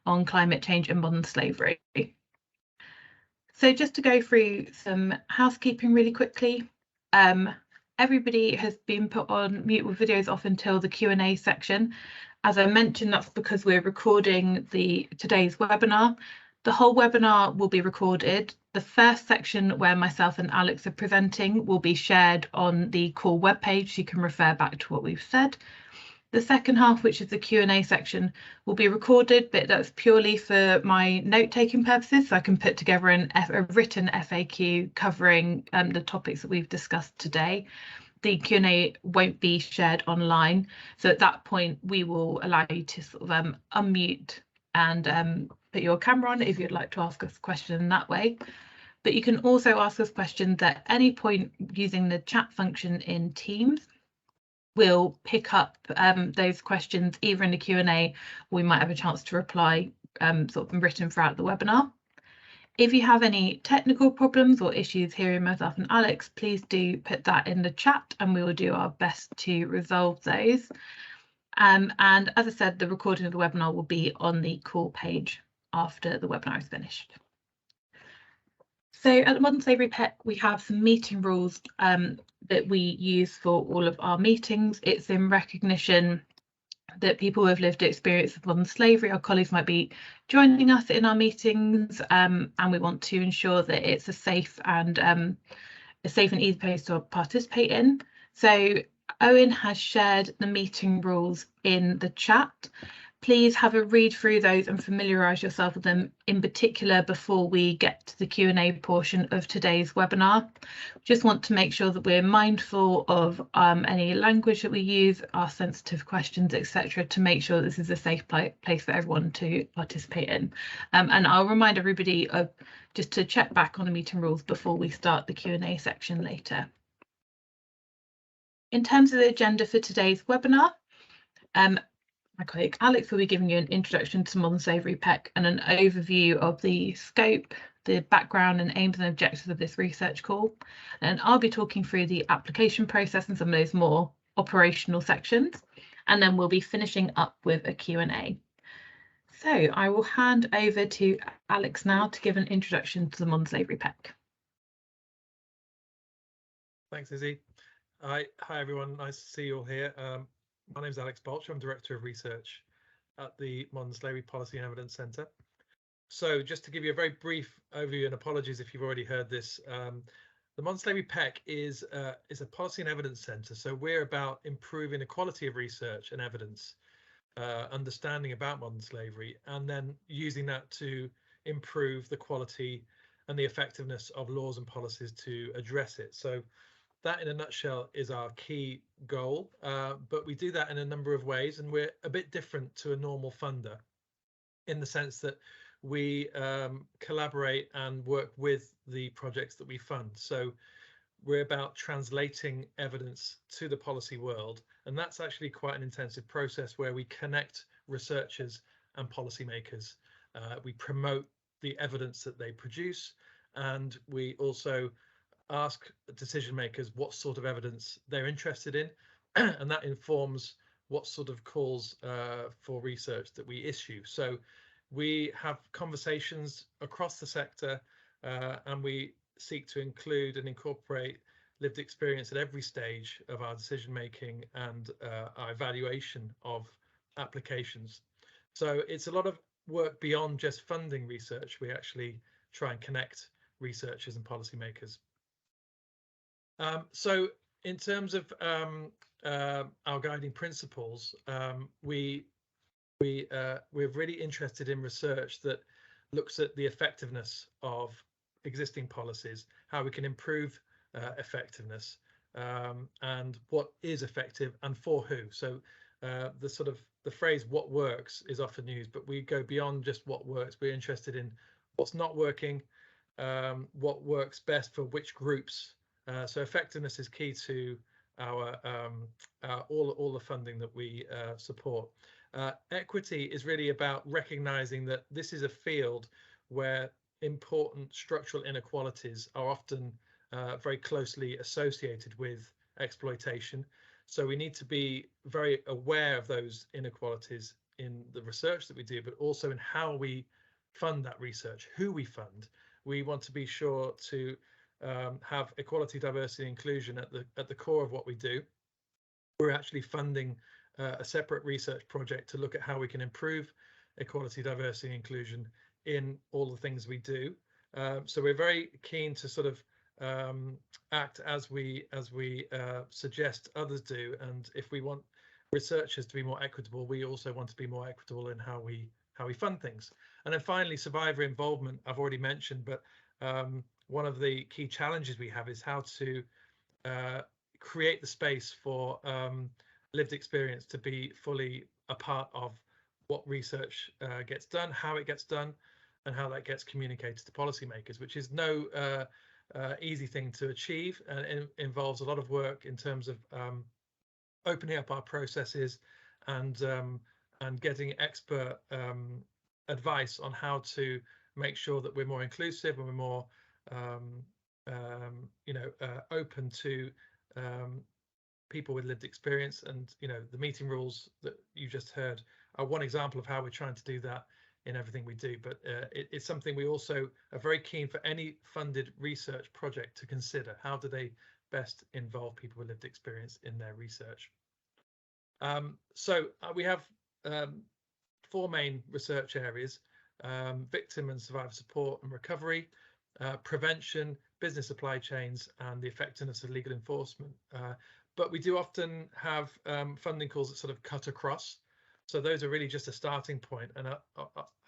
on climate change and modern slavery. So just to go through some housekeeping really quickly, everybody has been put on mute with videos off until the Q&A section. As I mentioned, that's because we're recording today's webinar. The whole webinar will be recorded. The first section where myself and Alex are presenting will be shared on the core webpage, so you can refer back to what we've said. The second half, which is the Q&A section, will be recorded, but that's purely for my note-taking purposes, so I can put together a written FAQ covering the topics that we've discussed today. The Q&A won't be shared online, so at that point we will allow you to sort of unmute and put your camera on if you'd like to ask us a question in that way. But you can also ask us questions at any point using the chat function in Teams. We'll pick up those questions either in the Q&A, or we might have a chance to reply sort of written throughout the webinar. If you have any technical problems or issues hearing myself and Alex, please do put that in the chat and we will do our best to resolve those. And as I said, the recording of the webinar will be on the call page after the webinar is finished. So at the Modern Slavery PEC, we have some meeting rules that we use for all of our meetings. It's in recognition that people who have lived the experience of modern slavery, our colleagues might be joining us in our meetings, and we want to ensure that it's a safe and easy place to participate in. So Owen has shared the meeting rules in the chat. Please have a read through those and familiarise yourself with them, in particular before we get to the Q&A portion of today's webinar. Just want to make sure that we're mindful of any language that we use, our sensitive questions, etc., to make sure this is a safe place for everyone to participate in. And I'll remind everybody of just to check back on the meeting rules before we start the Q&A section later. In terms of the agenda for today's webinar, my colleague Alex will be giving you an introduction to Modern Slavery PEC and an overview of the scope, the background and aims and objectives of this research call. And I'll be talking through the application process and some of those more operational sections. And then we'll be finishing up with a Q&A. So I will hand over to Alex now to give an introduction to the Modern Slavery PEC. Thanks, Izzy. Hi everyone, nice to see you all here. My name is Alex Bolcher. I'm Director of Research at the Modern Slavery Policy and Evidence Centre. So just to give you a very brief overview, and apologies if you've already heard this, the Modern Slavery PEC is a policy and evidence centre. So we're about improving the quality of research and evidence, understanding about modern slavery, and then using that to improve the quality and the effectiveness of laws and policies to address it. So that in a nutshell is our key goal, but we do that in a number of ways, and we're a bit different to a normal funder in the sense that we collaborate and work with the projects that we fund. So we're about translating evidence to the policy world, and that's actually quite an intensive process where we connect researchers and policymakers. We promote the evidence that they produce, and we also ask decision makers what sort of evidence they're interested in, and that informs what sort of calls for research that we issue. So we have conversations across the sector, and we seek to include and incorporate lived experience at every stage of our decision making and our evaluation of applications. So it's a lot of work beyond just funding research. We actually try and connect researchers and policymakers. So in terms of our guiding principles, we're really interested in research that looks at the effectiveness of existing policies, how we can improve effectiveness, and what is effective and for who. So the phrase "what works" is often used, but we go beyond just what works. We're interested in what's not working, what works best for which groups. So effectiveness is key to our all the funding that we support. Equity is really about recognizing that this is a field where important structural inequalities are often very closely associated with exploitation. So we need to be very aware of those inequalities the research that we do, but also in how we fund that research, who we fund. We want to be sure to have equality, diversity, and inclusion at the core of what we do. We're actually funding a separate research project to look at how we can improve equality, diversity, and inclusion in all the things we do. So we're very keen to sort of act as we suggest others do, and if we want researchers to be more equitable, we also want to be more equitable in how we fund things. And then finally, survivor involvement, I've already mentioned, but one of the key challenges we have is how to create the space for lived experience to be fully a part of what research gets done, how it gets done, and how that gets communicated to policymakers, which is no easy thing to achieve, and it involves a lot of work in terms of opening up our processes and getting expert advice on how to make sure that we're more inclusive and we're more open to people with lived experience. And the meeting rules that you just heard are one example of how we're trying to do that in everything we do, but it's something we also are very keen for any funded research project to consider. How do they best involve people with lived experience in their research? So we have 4 main research areas: victim and survivor support and recovery, prevention, business supply chains, and the effectiveness of legal enforcement. But we do often have funding calls that sort of cut across. So those are really just a starting point. And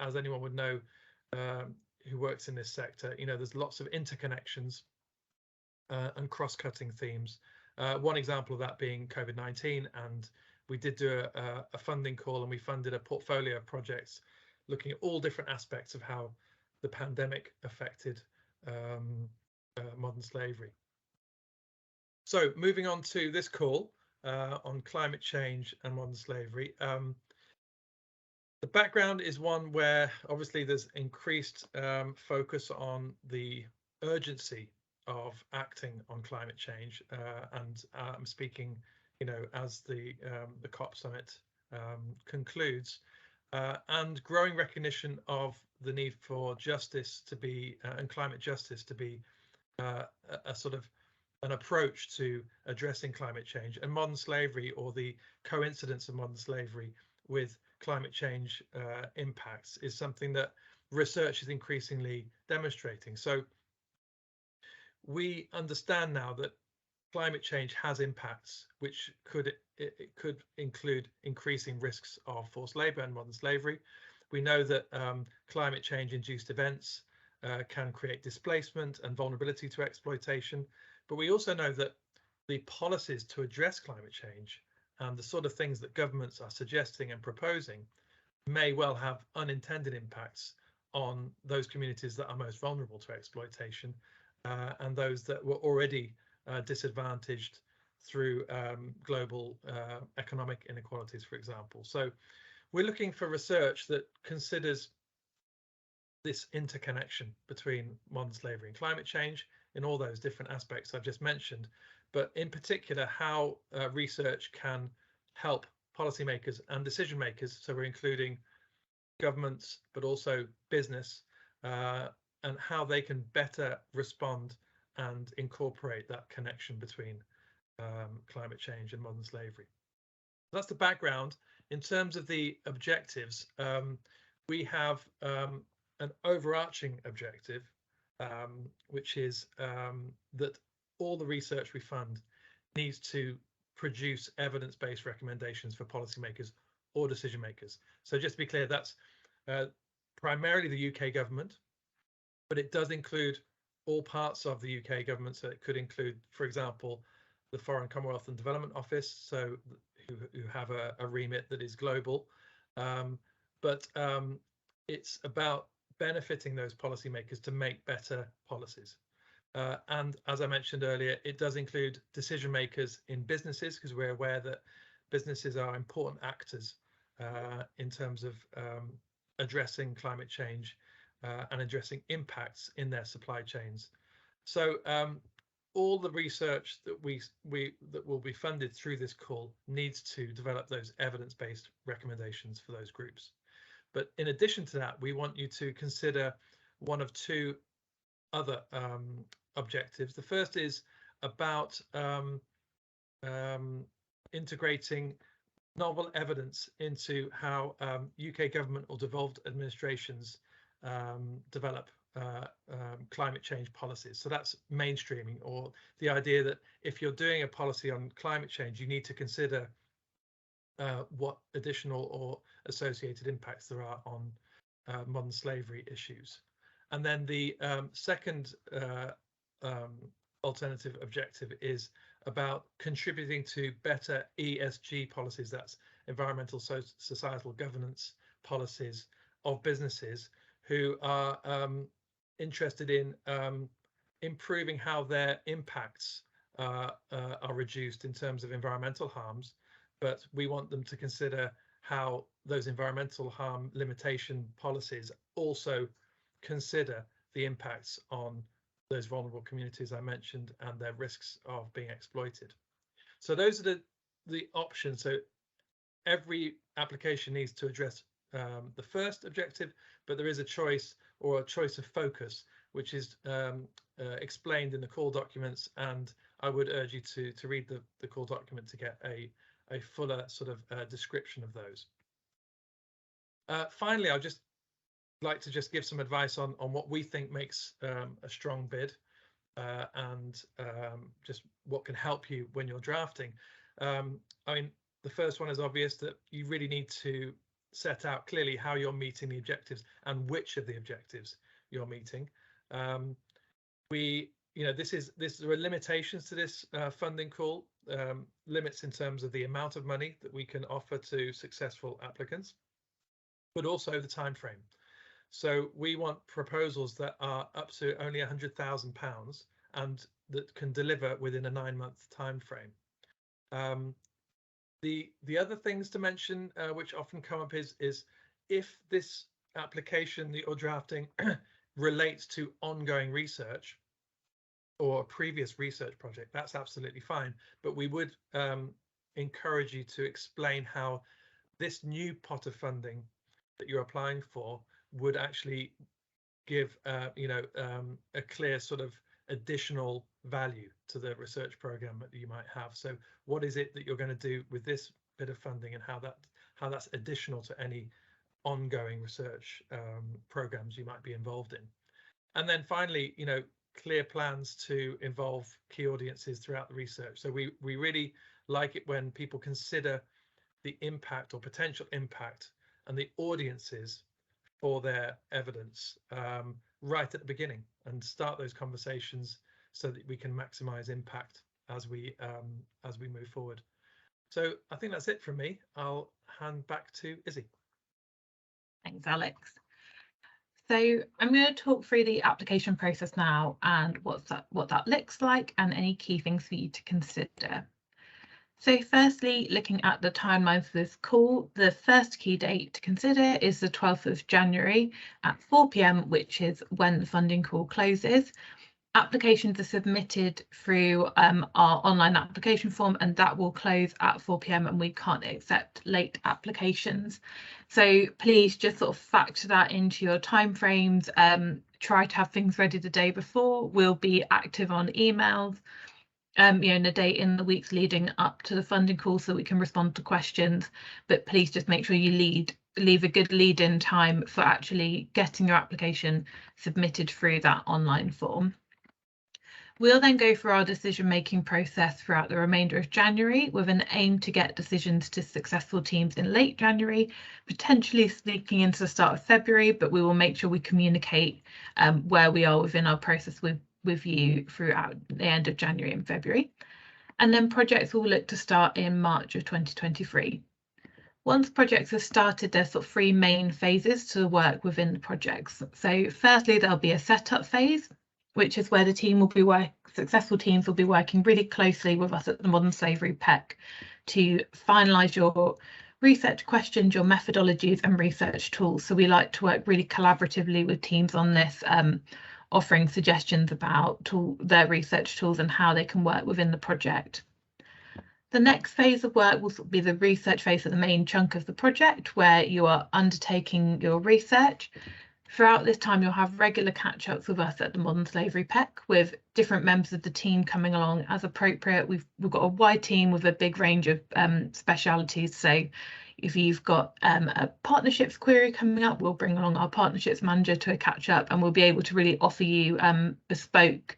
as anyone would know who works in this sector, there's lots of interconnections and cross-cutting themes. One example of that being COVID-19, and we did do a funding call, and we funded a portfolio of projects looking at all different aspects of how the pandemic affected modern slavery. So moving on to this call on climate change and modern slavery. The background is one where obviously there's increased focus on the urgency of acting on climate change, and I'm speaking, as the COP summit concludes, and growing recognition of the need for justice to be and climate justice to be a sort of an approach to addressing climate change, and modern slavery, or the coincidence of modern slavery with climate change impacts, is something that research is increasingly demonstrating. So we understand now that climate change has impacts which could include increasing risks of forced labor and modern slavery. We know that climate change induced events can create displacement and vulnerability to exploitation, but we also know that the policies to address climate change and the sort of things that governments are suggesting and proposing may well have unintended impacts on those communities that are most vulnerable to exploitation, and those that were already disadvantaged through global economic inequalities, for example. So we're looking for research that considers this interconnection between modern slavery and climate change in all those different aspects I've just mentioned, but in particular how research can help policymakers and decision makers. So we're including governments, but also business, and how they can better respond and incorporate that connection between climate change and modern slavery. That's the background. In terms of the objectives, we have an overarching objective, which is that all the research we fund needs to produce evidence-based recommendations for policymakers or decision makers. So just to be clear, that's primarily the UK government, but it does include all parts of the UK government. So it could include, for example, the Foreign, Commonwealth and Development Office, so who have a remit that is global. But it's about benefiting those policymakers to make better policies. And as I mentioned earlier, it does include decision makers in businesses, because we're aware that businesses are important actors in terms of addressing climate change and addressing impacts in their supply chains. So all the research that that will be funded through this call needs to develop those evidence-based recommendations for those groups. But in addition to that, we want you to consider one of two other objectives. The first is about integrating novel evidence into how UK government or devolved administrations develop climate change policies. So that's mainstreaming, or the idea that if you're doing a policy on climate change, you need to consider what additional or associated impacts there are on modern slavery issues. And then the second alternative objective is about contributing to better ESG policies, that's environmental, societal governance policies of businesses who are interested in improving how their impacts are reduced in terms of environmental harms, but we want them to consider how those environmental harm limitation policies also consider the impacts on those vulnerable communities I mentioned and their risks of being exploited. So those are the options. So every application needs to address the first objective, but there is a choice, or a choice of focus, which is explained in the call documents, and I would urge you to read the call document to get a fuller sort of description of those. Finally, I'll just like to give some advice on what we think makes a strong bid, and just what can help you when you're drafting. I mean, the first one is obvious, that you really need to set out clearly how you're meeting the objectives and which of the objectives you're meeting. There are limitations to this funding call, limits in terms of the amount of money that we can offer to successful applicants, but also the time frame. So we want proposals that are up to only £100,000 and that can deliver within a 9-month time frame. The other things to mention, which often come up, is if this application that you're drafting relates to ongoing research or a previous research project, that's absolutely fine. But we would encourage you to explain how this new pot of funding that you're applying for would actually give a clear sort of additional value to the research program that you might have. So what is it that you're going to do with this bit of funding, and how that's additional to any ongoing research programs you might be involved in. And then finally, clear plans to involve key audiences throughout the research. So we really like it when people consider the impact or potential impact and the audiences for their evidence right at the beginning, and start those conversations so that we can maximize impact as we move forward. So I think that's it from me. I'll hand back to Izzy. Thanks, Alex. So I'm going to talk through the application process now and what that looks like, and any key things for you to consider. So firstly, looking at the timeline for this call, the first key date to consider is the 12th of January at 4 p.m, which is when the funding call closes. Applications are submitted through our online application form, and that will close at 4 p.m, and we can't accept late applications. So please just sort of factor that into your timeframes. Try to have things ready the day before. We'll be active on emails in the day in the weeks leading up to the funding call, so we can respond to questions. But please just make sure you leave a good lead-in time for actually getting your application submitted through that online form. We'll then go through our decision-making process throughout the remainder of January, with an aim to get decisions to successful teams in late January, potentially sneaking into the start of February, but we will make sure we communicate where we are within our process with you throughout the end of January and February. And then projects will look to start in March of 2023. Once projects have started, there's sort of 3 main phases to work within the projects. So firstly, there'll be a setup phase, which is where the team will be successful teams will be working really closely with us at the Modern Slavery PEC to finalise your research questions, your methodologies and research tools. So we like to work really collaboratively with teams on this, offering suggestions about their research tools and how they can work within the project. The next phase of work will be the research phase, of the main chunk of the project, where you are undertaking your research. Throughout this time, you'll have regular catch-ups with us at the Modern Slavery PEC, with different members of the team coming along as appropriate. We've got a wide team with a big range of specialities. So if you've got a partnerships query coming up, we'll bring along our partnerships manager to a catch-up, and we'll be able to really offer you bespoke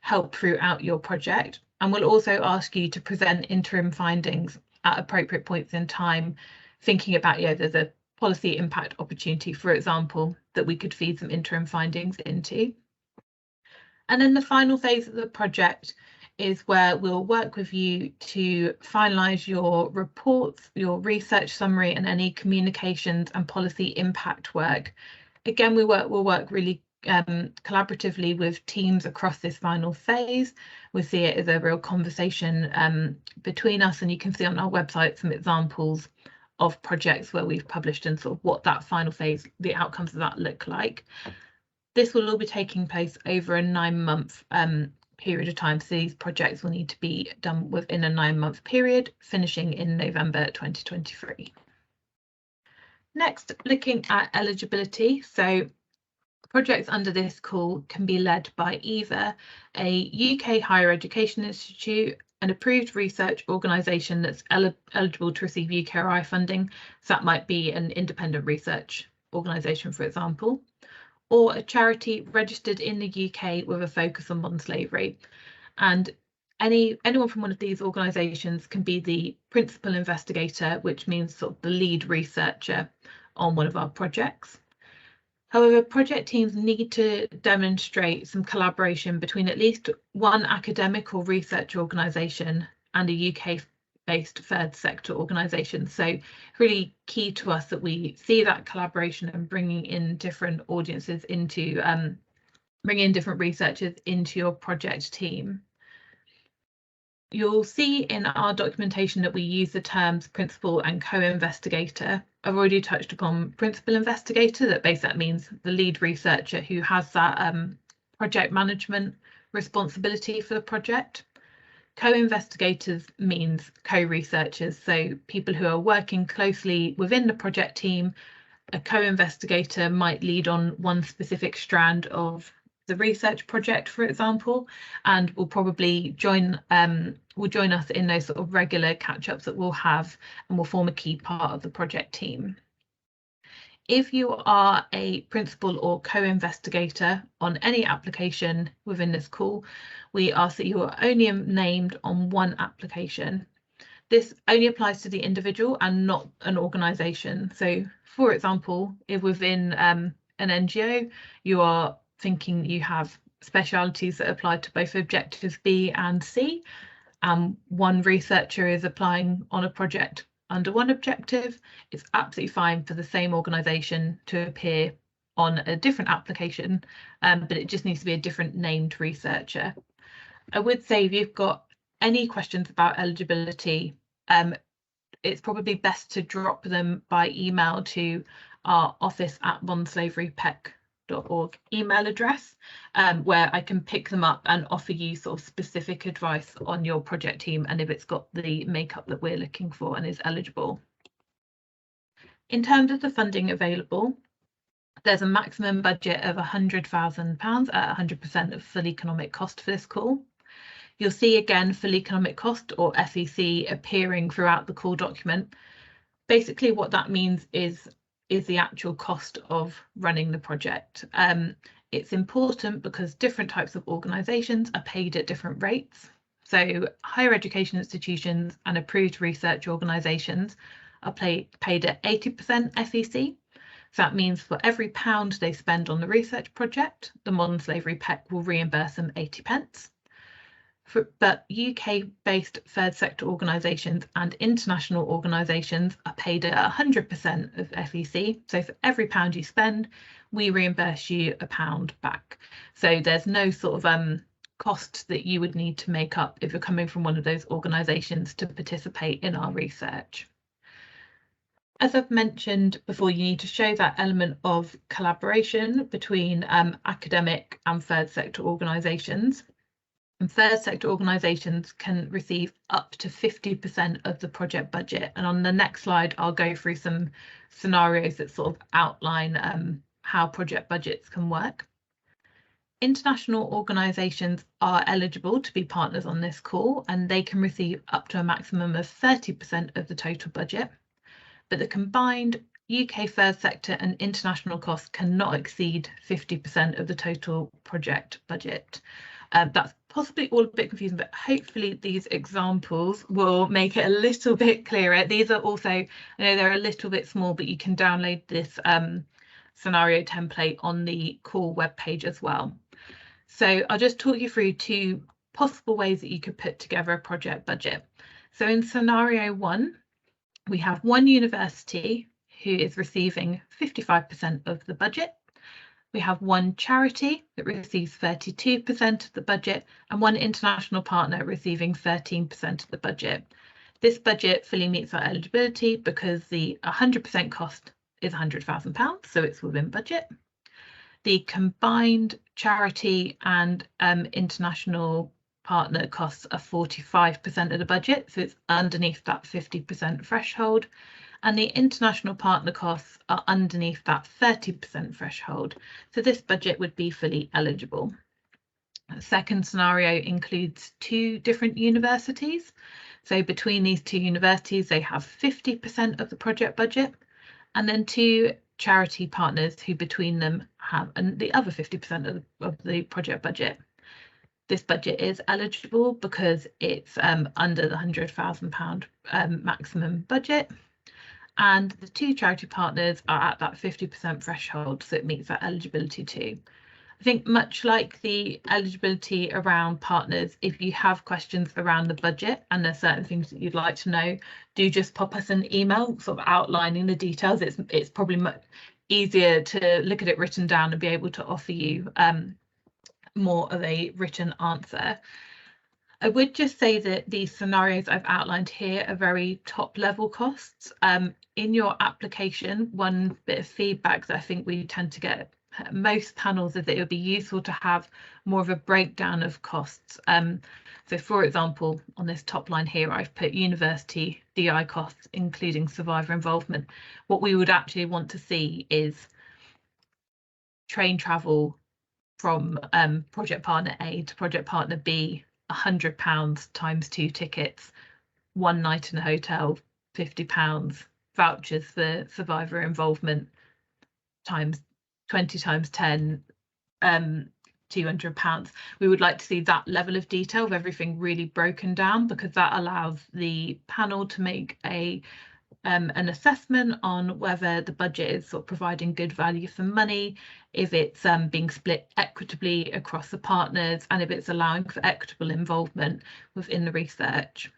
help throughout your project. And we'll also ask you to present interim findings at appropriate points in time, thinking about, there's a policy impact opportunity, for example, that we could feed some interim findings into. And then the final phase of the project is where we'll work with you to finalise your reports, your research summary, and any communications and policy impact work. Again, we'll work really collaboratively with teams across this final phase. We see it as a real conversation between us, and you can see on our website some examples of projects where we've published and sort of what that final phase, the outcomes of that look like. This will all be taking place over a 9-month period of time. So these projects will need to be done within a 9-month period, finishing in November 2023. Next, looking at eligibility. So projects under this call can be led by either a UK higher education institute, an approved research organisation that's eligible to receive UKRI funding, so that might be an independent research organisation, for example, or a charity registered in the UK with a focus on modern slavery. And anyone from one of these organisations can be the principal investigator, which means sort of the lead researcher on one of our projects. However, project teams need to demonstrate some collaboration between at least one academic or research organisation and a UK-based third sector organisation. So really key to us that we see that collaboration and bringing in different audiences into, bringing in different researchers into your project team. You'll see in our documentation that we use the terms principal and co-investigator. I've already touched upon principal investigator, that basically means the lead researcher who has that project management responsibility for the project. Co-investigators means co-researchers, so people who are working closely within the project team. A co-investigator might lead on one specific strand of the research project, for example, and will probably join us in those sort of regular catch-ups that we'll have, and will form a key part of the project team. If you are a principal or co-investigator on any application within this call, we ask that you are only named on one application. This only applies to the individual and not an organisation. So, for example, if within an NGO you are thinking you have specialities that apply to both objectives B and C, one researcher is applying on a project under one objective, it's absolutely fine for the same organisation to appear on a different application, but it just needs to be a different named researcher. I would say if you've got any questions about eligibility, it's probably best to drop them by email to our office@modernslaverypec.org email address, where I can pick them up and offer you sort of specific advice on your project team and if it's got the makeup that we're looking for and is eligible. In terms of the funding available, there's a maximum budget of £100,000 at 100% of full economic cost for this call. You'll see again full economic cost, or FEC, appearing throughout the call document. Basically what that means is the actual cost of running the project. It's important because different types of organisations are paid at different rates. So higher education institutions and approved research organisations are paid at 80% FEC. So that means for every £1 they spend on the research project, the Modern Slavery PEC will reimburse them 80p. But UK-based third sector organisations and international organisations are paid at 100% of FEC. So for every £1 you spend, we reimburse you £1 back. So there's no sort of cost that you would need to make up if you're coming from one of those organisations to participate in our research. As I've mentioned before, you need to show that element of collaboration between academic and third sector organisations. And third sector organisations can receive up to 50% of the project budget. And on the next slide, I'll go through some scenarios that sort of outline how project budgets can work. International organisations are eligible to be partners on this call, and they can receive up to a maximum of 30% of the total budget. But the combined UK third sector and international costs cannot exceed 50% of the total project budget. That's possibly all a bit confusing, but hopefully these examples will make it a little bit clearer. These are also, I know they're a little bit small, but you can download this scenario template on the call webpage as well. So I'll just talk you through two possible ways that you could put together a project budget. So in scenario 1, we have one university who is receiving 55% of the budget. We have one charity that receives 32% of the budget and one international partner receiving 13% of the budget. This budget fully meets our eligibility because the 100% cost is £100,000, so it's within budget. The combined charity and international partner costs are 45% of the budget, so it's underneath that 50% threshold. And the international partner costs are underneath that 30% threshold. So this budget would be fully eligible. The second scenario includes two different universities. So between these two universities, they have 50% of the project budget, and then two charity partners who between them have the other 50% of the project budget. This budget is eligible because it's under the £100,000 maximum budget. And the two charity partners are at that 50% threshold, so it meets that eligibility too. I think much like the eligibility around partners, if you have questions around the budget and there's certain things that you'd like to know, do just pop us an email sort of outlining the details. It's probably much easier to look at it written down and be able to offer you more of a written answer. I would just say that these scenarios I've outlined here are very top level costs. In your application, one bit of feedback that I think we tend to get at most panels is that it would be useful to have more of a breakdown of costs. So for example, on this top line here, I've put university DI costs, including survivor involvement. What we would actually want to see is train travel from project partner A to project partner B, £100 times 2 tickets, one night in a hotel, £50, vouchers for survivor involvement times 20 times 10, £200. We would like to see that level of detail of everything really broken down, because that allows the panel to make an assessment on whether the budget is sort of providing good value for money, if it's being split equitably across the partners, and if it's allowing for equitable involvement within the research.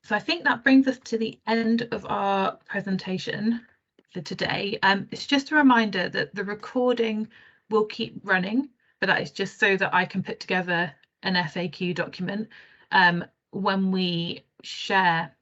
So I think that brings us to the end of our presentation for today. It's just a reminder that the recording will keep running, but that is just so that I can put together an FAQ document when we share